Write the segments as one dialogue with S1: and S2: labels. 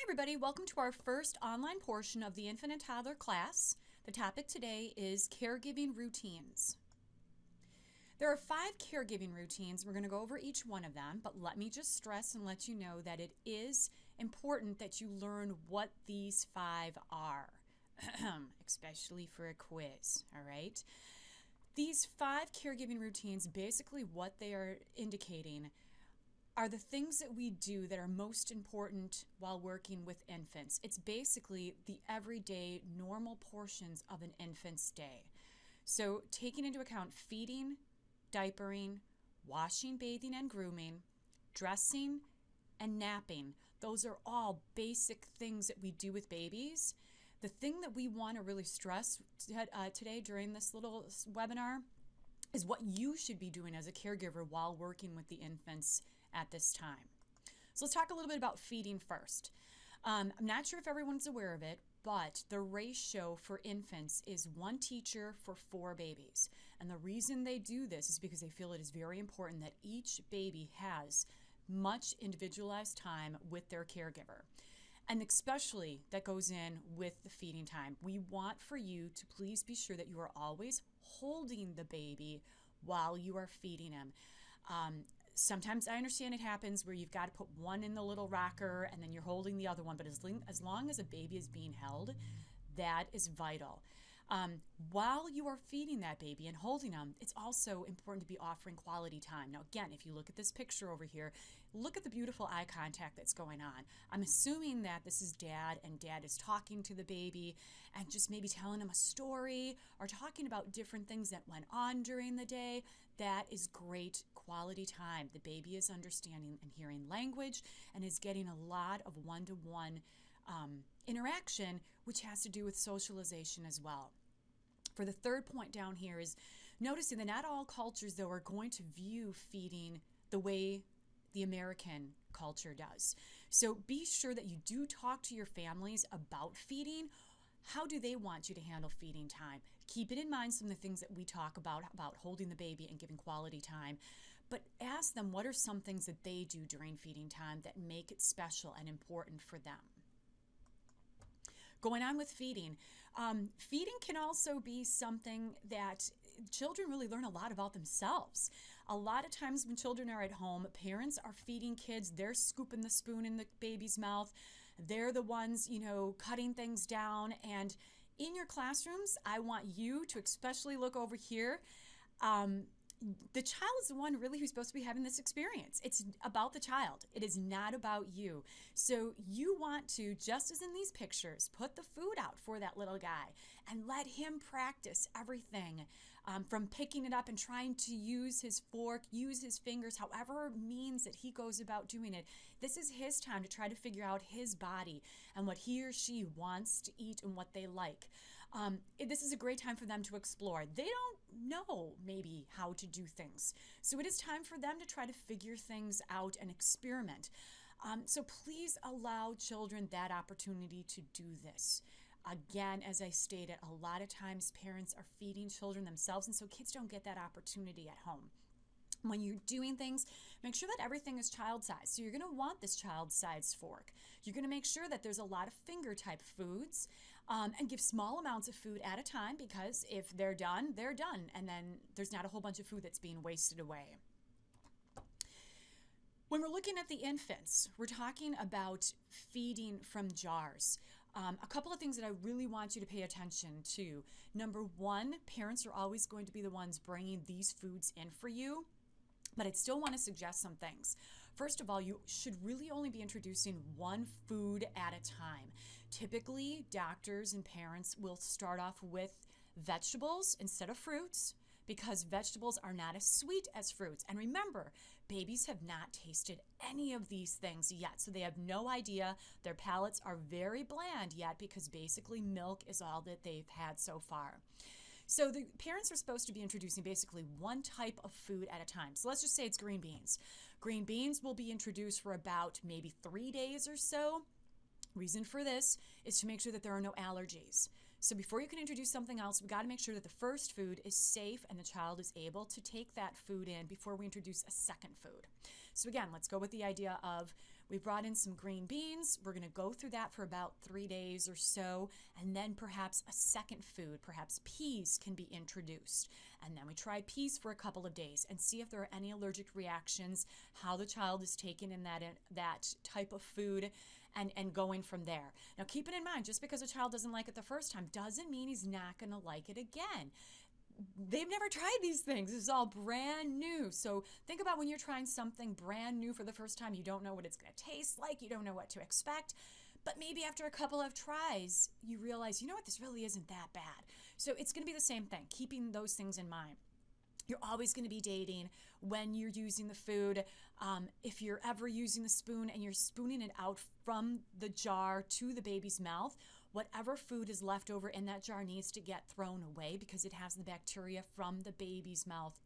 S1: everybody, welcome to our first online portion of the infant and toddler class. The topic today is caregiving routines. There are 5 caregiving routines. We're going to go over each one of them, but let me just stress and let you know that it is important that you learn what these 5 are, especially for a quiz, all right? These 5 caregiving routines, basically what they are indicating are the things that we do that are most important while working with infants. It's basically the everyday normal portions of an infant's day. So taking into account feeding, diapering, washing, bathing, and grooming, dressing, and napping. Those are all basic things that we do with babies. The thing that we want to really stress today during this little webinar is what you should be doing as a caregiver while working with the infants at this time. So let's talk a little bit about feeding first. I'm not sure if everyone's aware of it, but the ratio for infants is 1 teacher for 4 babies. And the reason they do this is because they feel it is very important that each baby has much individualized time with their caregiver. And especially that goes in with the feeding time. We want for you to please be sure that you are always holding the baby while you are feeding him. Sometimes I understand it happens where you've got to put one in the little rocker and then you're holding the other one, but as long as a baby is being held, that is vital. While you are feeding that baby and holding them, it's also important to be offering quality time. Now, again, if you look at this picture over here, look at the beautiful eye contact that's going on. I'm assuming that this is dad, and dad is talking to the baby and just maybe telling him a story or talking about different things that went on during the day. That is great quality time. The baby is understanding and hearing language and is getting a lot of one-to-one interaction, which has to do with socialization as well. For the third point down here is noticing that not all cultures, though, are going to view feeding the way the American culture does. So be sure that you do talk to your families about feeding. How do they want you to handle feeding time? Keep it in mind, some of the things that we talk about holding the baby and giving quality time. But ask them what are some things that they do during feeding time that make it special and important for them. Going on with feeding. Feeding can also be something that children really learn a lot about themselves. A lot of times when children are at home, parents are feeding kids, they're scooping the spoon in the baby's mouth, they're the ones, cutting things down. And in your classrooms, I want you to especially look over here. The child is the one really who's supposed to be having this experience. It's about the child. It is not about you. So you want to, just as in these pictures, put the food out for that little guy and let him practice everything from picking it up and trying to use his fork, use his fingers, however means that he goes about doing it. This is his time to try to figure out his body and what he or she wants to eat and what they like. This is a great time for them to explore. They don't know maybe how to do things. So it is time for them to try to figure things out and experiment. So please allow children that opportunity to do this. Again, as I stated, a lot of times parents are feeding children themselves, and so kids don't get that opportunity at home. When you're doing things, make sure that everything is child-sized. So you're going to want this child-sized fork. You're going to make sure that there's a lot of finger-type foods, and give small amounts of food at a time, because if they're done, and then there's not a whole bunch of food that's being wasted away. When we're looking at the infants, we're talking about feeding from jars. A couple of things that I really want you to pay attention to. Number 1, parents are always going to be the ones bringing these foods in for you, but I'd still want to suggest some things. First of all, you should really only be introducing 1 food at a time. Typically, doctors and parents will start off with vegetables instead of fruits, because vegetables are not as sweet as fruits. And remember, babies have not tasted any of these things yet, so they have no idea. Their palates are very bland yet, because basically milk is all that they've had so far. So the parents are supposed to be introducing basically 1 type of food at a time. So let's just say it's green beans. Green beans will be introduced for about maybe 3 days or so. Reason for this is to make sure that there are no allergies. So before you can introduce something else, we got to make sure that the first food is safe and the child is able to take that food in before we introduce a second food. So again, let's go with the idea of We brought in some green beans. We're going to go through that for about 3 days or so, and then perhaps a second food, perhaps peas can be introduced. And then we try peas for a couple of days and see if there are any allergic reactions, how the child is taking in that type of food, and going from there. Now, keep it in mind, just because a child doesn't like it the first time doesn't mean he's not going to like it again. They've never tried these things. This is all brand new. So think about when you're trying something brand new for the first time. You don't know what it's going to taste like. You don't know what to expect. But maybe after a couple of tries, you realize, you know what, this really isn't that bad. So it's going to be the same thing, keeping those things in mind. You're always going to be dating when you're using the food. If you're ever using the spoon and you're spooning it out from the jar to the baby's mouth, whatever food is left over in that jar needs to get thrown away because it has the bacteria from the baby's mouth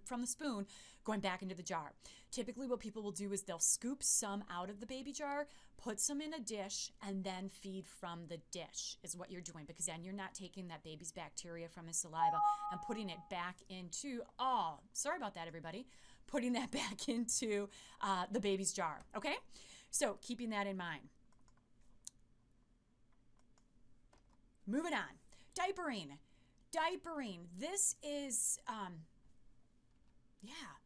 S1: from the spoon going back into the jar. Typically what people will do is they'll scoop some out of the baby jar, put some in a dish, and then feed from the dish is what you're doing, because then you're not taking that baby's bacteria from his saliva and putting it back into, sorry about that, everybody, putting that back into the baby's jar, okay? So keeping that in mind. Moving on, diapering. This is,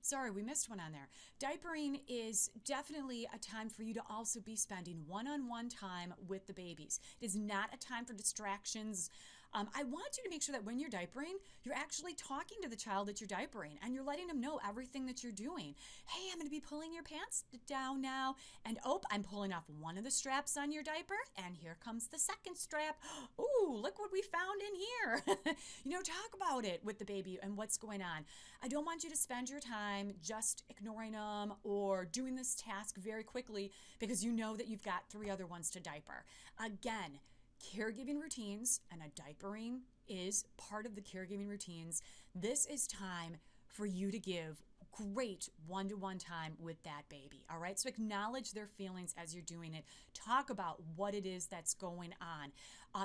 S1: sorry, we missed one on there. Diapering is definitely a time for you to also be spending one-on-one time with the babies. It is not a time for distractions. I want you to make sure that when you're diapering, you're actually talking to the child that you're diapering and you're letting them know everything that you're doing. Hey, I'm going to be pulling your pants down now. And I'm pulling off one of the straps on your diaper. And here comes the second strap. Ooh, look what we found in here. Talk about it with the baby and what's going on. I don't want you to spend your time just ignoring them or doing this task very quickly because you know that you've got 3 other ones to diaper. Again, caregiving routines and a diapering is part of the caregiving routines. This is time for you to give great one-to-one time with that baby, all right? So acknowledge their feelings as you're doing it. Talk about what it is that's going on.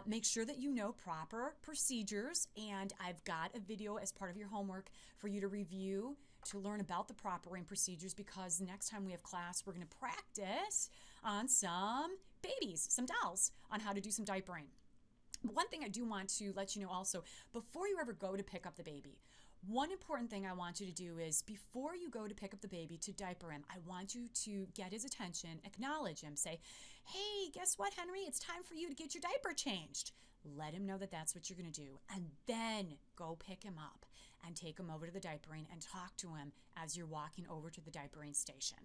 S1: Make sure that you know proper procedures, and I've got a video as part of your homework for you to review to learn about the proper procedures, because next time we have class, we're going to practice on some babies, some dolls, on how to do some diapering. But one thing I do want to let you know also, before you ever go to pick up the baby, one important thing I want you to do is before you go to pick up the baby to diaper him, I want you to get his attention, acknowledge him, say, hey, guess what, Henry? It's time for you to get your diaper changed. Let him know that that's what you're going to do, and then go pick him up and take him over to the diapering and talk to him as you're walking over to the diapering station.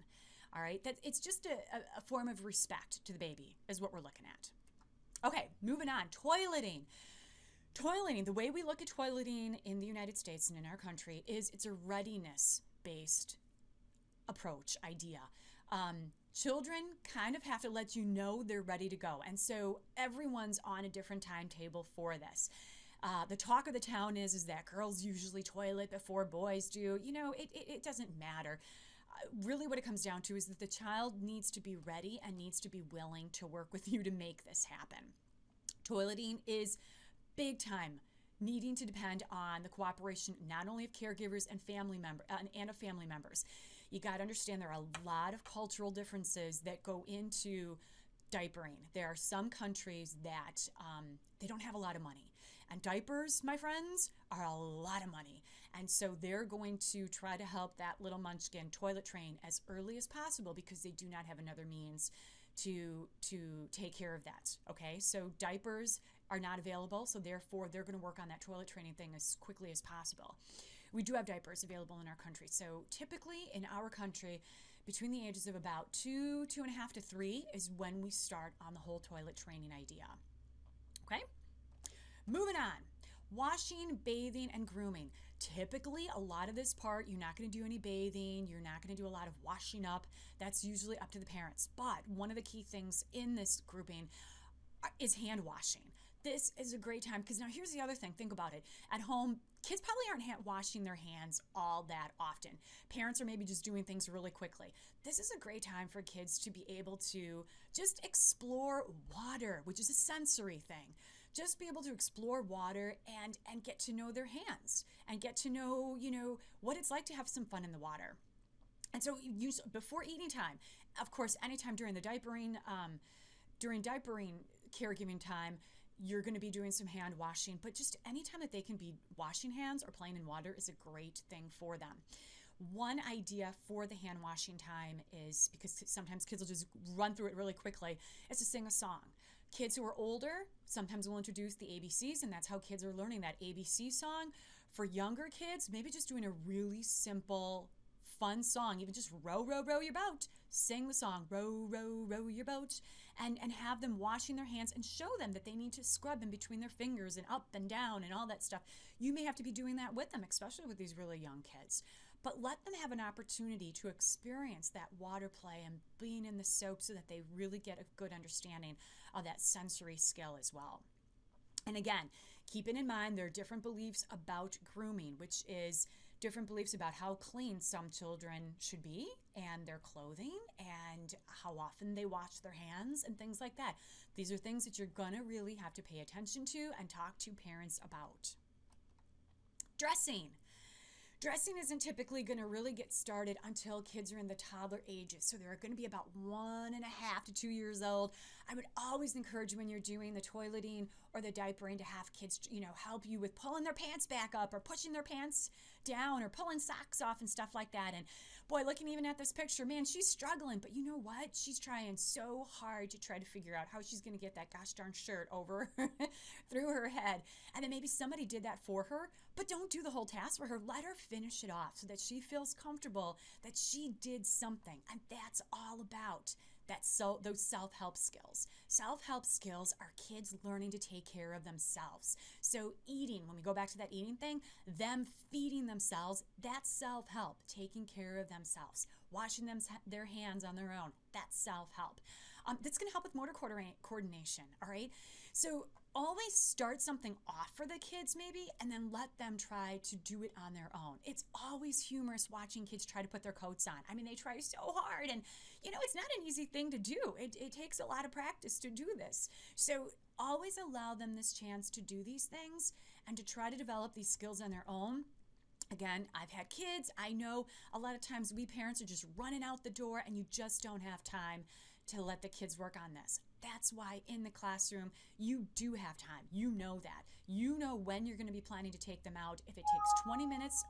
S1: All right, it's just a form of respect to the baby is what we're looking at. Okay, moving on, toileting. Toileting, the way we look at toileting in the United States and in our country is it's a readiness-based approach, idea. Children kind of have to let you know they're ready to go. And so everyone's on a different timetable for this. The talk of the town is that girls usually toilet before boys do. It doesn't matter. Really what it comes down to is that the child needs to be ready and needs to be willing to work with you to make this happen. Toileting is big time needing to depend on the cooperation not only of caregivers and family members. You got to understand there are a lot of cultural differences that go into diapering. There are some countries that they don't have a lot of money. And diapers, my friends, are a lot of money. And so they're going to try to help that little munchkin toilet train as early as possible because they do not have another means to take care of that, okay? So diapers are not available, so therefore they're going to work on that toilet training thing as quickly as possible. We do have diapers available in our country. So typically in our country, between the ages of about 2, 2.5 to 3 is when we start on the whole toilet training idea, okay? Moving on, washing, bathing, and grooming. Typically, a lot of this part, you're not going to do any bathing. You're not going to do a lot of washing up. That's usually up to the parents. But one of the key things in this grouping is hand washing. This is a great time because now here's the other thing. Think about it. At home, kids probably aren't washing their hands all that often. Parents are maybe just doing things really quickly. This is a great time for kids to be able to just explore water, which is a sensory thing. Just be able to explore water and get to know their hands and get to know, what it's like to have some fun in the water. And so use before eating time, of course, anytime during diapering caregiving time, you're going to be doing some hand washing, but just anytime that they can be washing hands or playing in water is a great thing for them. One idea for the hand washing time is, because sometimes kids will just run through it really quickly, is to sing a song. Kids who are older sometimes will introduce the ABCs, and that's how kids are learning that ABC song. For younger kids, maybe just doing a really simple, fun song, even just row, row, row your boat. Sing the song, row, row, row your boat, and have them washing their hands and show them that they need to scrub in between their fingers and up and down and all that stuff. You may have to be doing that with them, especially with these really young kids. But let them have an opportunity to experience that water play and being in the soap so that they really get a good understanding of that sensory skill as well. And again, keeping in mind there are different beliefs about grooming, which is different beliefs about how clean some children should be and their clothing and how often they wash their hands and things like that. These are things that you're going to really have to pay attention to and talk to parents about. Dressing. Dressing isn't typically going to really get started until kids are in the toddler ages. So they're going to be about 1.5 to 2 years old. I would always encourage when you're doing the toileting or the diapering to have kids, help you with pulling their pants back up or pushing their pants down or pulling socks off and stuff like that. And boy, looking even at this picture, man, she's struggling, but you know what? She's trying so hard to try to figure out how she's going to get that gosh darn shirt over through her head. And then maybe somebody did that for her, but don't do the whole task for her. Let her finish it off so that she feels comfortable that she did something. And that's all about those self-help skills. Self-help skills are kids learning to take care of themselves. So eating, when we go back to that eating thing, them feeding themselves, that's self-help, taking care of themselves. Washing their hands on their own, that's self-help. That's going to help with motor coordination, all right? So always start something off for the kids maybe, and then let them try to do it on their own. It's always humorous watching kids try to put their coats on. I mean, they try so hard, and it's not an easy thing to do. It takes a lot of practice to do this. So always allow them this chance to do these things and to try to develop these skills on their own. Again, I've had kids. I know a lot of times we parents are just running out the door and you just don't have time to let the kids work on this. That's why in the classroom, you do have time. You know that. You know when you're going to be planning to take them out. If it takes 20 minutes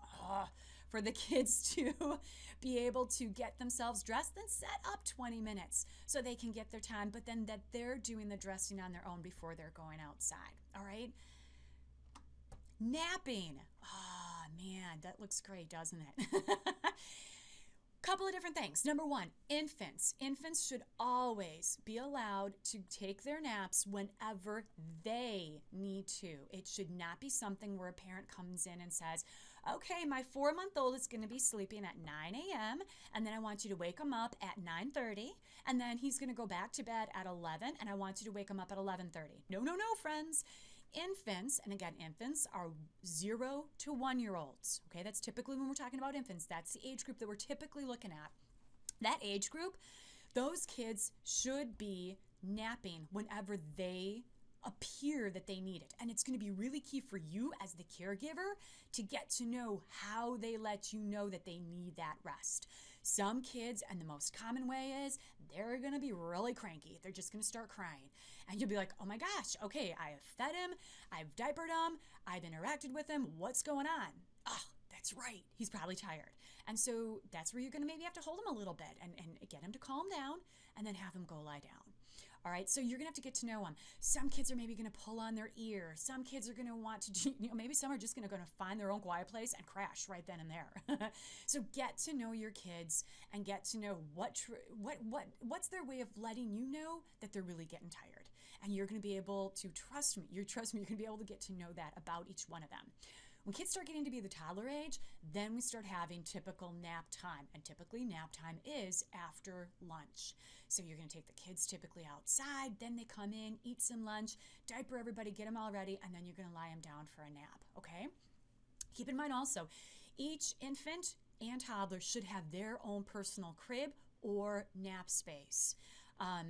S1: for the kids to be able to get themselves dressed, then set up 20 minutes so they can get their time, but then that they're doing the dressing on their own before they're going outside. All right? Napping. Man, that looks great, doesn't it? Couple of different things. Number one, infants. Infants should always be allowed to take their naps whenever they need to. It should not be something where a parent comes in and says, okay, my 4-month-old is going to be sleeping at 9 a.m. and then I want you to wake him up at 9:30 and then he's going to go back to bed at 11 and I want you to wake him up at 11:30. No, friends. Infants, and again, infants are 0 to 1-year-olds. Okay, that's typically when we're talking about infants. That's the age group that we're typically looking at. That age group, those kids should be napping whenever they appear that they need it. And it's going to be really key for you as the caregiver to get to know how they let you know that they need that rest. Some kids, and the most common way is they're going to be really cranky. They're just going to start crying. And you'll be like, oh my gosh, okay, I have fed him, I've diapered him, I've interacted with him, what's going on? Oh, that's right, he's probably tired. And so that's where you're going to maybe have to hold him a little bit and get him to calm down and then have him go lie down. All right, so you're going to have to get to know them. Some kids are maybe going to pull on their ear. Some kids are going to want to, maybe some are just going to find their own quiet place and crash right then and there. So get to know your kids and get to know what's their way of letting you know that they're really getting tired. And you're going to be able to trust me. You're going to be able to get to know that about each one of them. When kids start getting to be the toddler age, then we start having typical nap time. And typically nap time is after lunch. So you're going to take the kids typically outside, then they come in, eat some lunch, diaper everybody, get them all ready, and then you're going to lie them down for a nap, okay? Keep in mind also, each infant and toddler should have their own personal crib or nap space.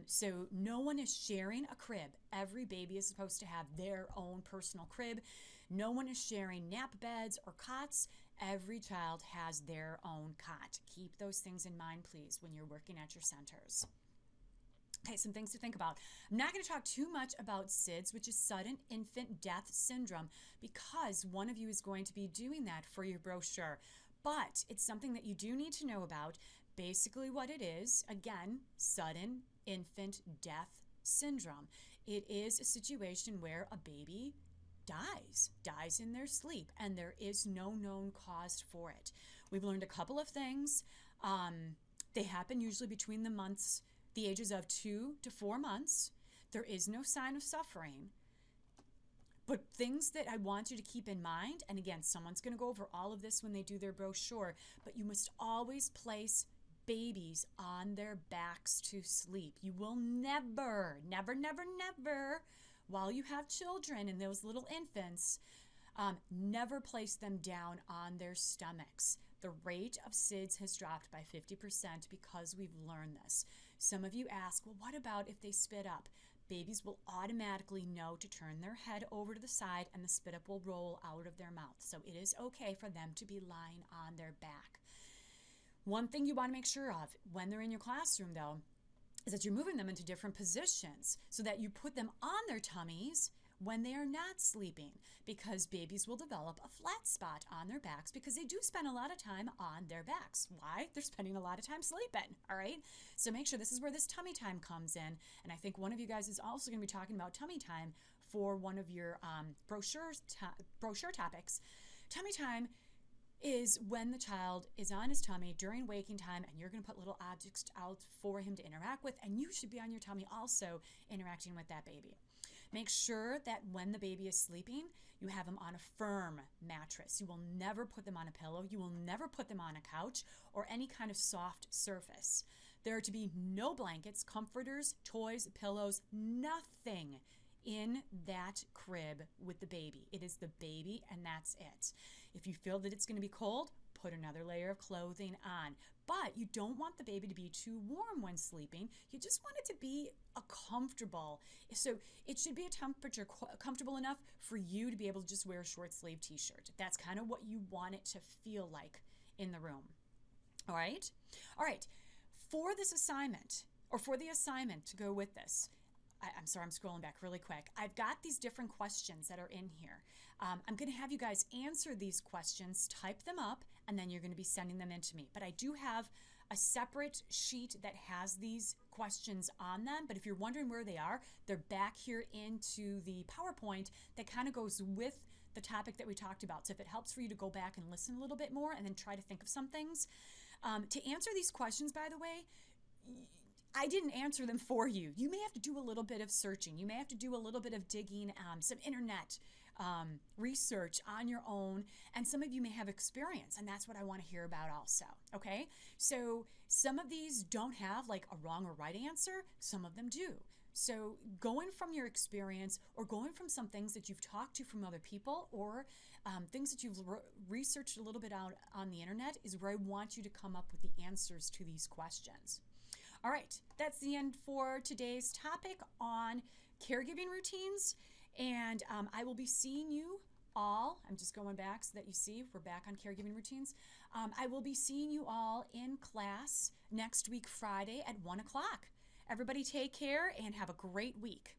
S1: So no one is sharing a crib. Every baby is supposed to have their own personal crib. No one is sharing nap beds or cots. Every child has their own cot. Keep those things in mind, please, when you're working at your centers. Okay, some things to think about. I'm not going to talk too much about SIDS, which is sudden infant death syndrome, because one of you is going to be doing that for your brochure. But it's something that you do need to know about. Basically what it is, again, sudden infant death syndrome. It is a situation where a baby dies in their sleep, and there is no known cause for it. We've learned a couple of things. They happen usually between the ages of 2 to 4 months. There is no sign of suffering. But things that I want you to keep in mind, and again, someone's going to go over all of this when they do their brochure, but you must always place babies on their backs to sleep. You will never, while you have children and those little infants, never place them down on their stomachs. The rate of SIDS has dropped by 50% because we've learned this. Some of you ask, well, what about if they spit up? Babies will automatically know to turn their head over to the side and the spit up will roll out of their mouth. So it is okay for them to be lying on their back. One thing you want to make sure of when they're in your classroom, though, is that you're moving them into different positions so that you put them on their tummies when they are not sleeping, because babies will develop a flat spot on their backs because they do spend a lot of time on their backs. Why? They're spending a lot of time sleeping, all right? So make sure this is where this tummy time comes in, and I think one of you guys is also going to be talking about tummy time for one of your brochure topics. Tummy time is when the child is on his tummy during waking time, and you're going to put little objects out for him to interact with, and you should be on your tummy also interacting with that baby. Make sure that when the baby is sleeping, you have them on a firm mattress. You will never put them on a pillow. You will never put them on a couch or any kind of soft surface. There are to be no blankets, comforters, toys, pillows, nothing in that crib with the baby. It is the baby, and that's it. If you feel that it's going to be cold, put another layer of clothing on. But you don't want the baby to be too warm when sleeping. You just want it to be comfortable. So it should be a temperature comfortable enough for you to be able to just wear a short sleeve t-shirt. That's kind of what you want it to feel like in the room. All right? All right. For this assignment, or for the assignment to go with this, I'm sorry, I'm scrolling back really quick. I've got these different questions that are in here. I'm going to have you guys answer these questions, type them up, and then you're going to be sending them in to me. But I do have a separate sheet that has these questions on them. But if you're wondering where they are, they're back here into the PowerPoint that kind of goes with the topic that we talked about. So if it helps for you to go back and listen a little bit more and then try to think of some things. To answer these questions, by the way, I didn't answer them for you. You may have to do a little bit of searching. You may have to do a little bit of digging, some internet research on your own, and some of you may have experience, and that's what I want to hear about also, okay? So some of these don't have like a wrong or right answer. Some of them do. So going from your experience, or going from some things that you've talked to from other people, or things that you've researched a little bit out on the internet, is where I want you to come up with the answers to these questions. All right, that's the end for today's topic on caregiving routines, and I will be seeing you all. I'm just going back so that you see we're back on caregiving routines. I will be seeing you all in class next week, Friday at 1 o'clock. Everybody take care and have a great week.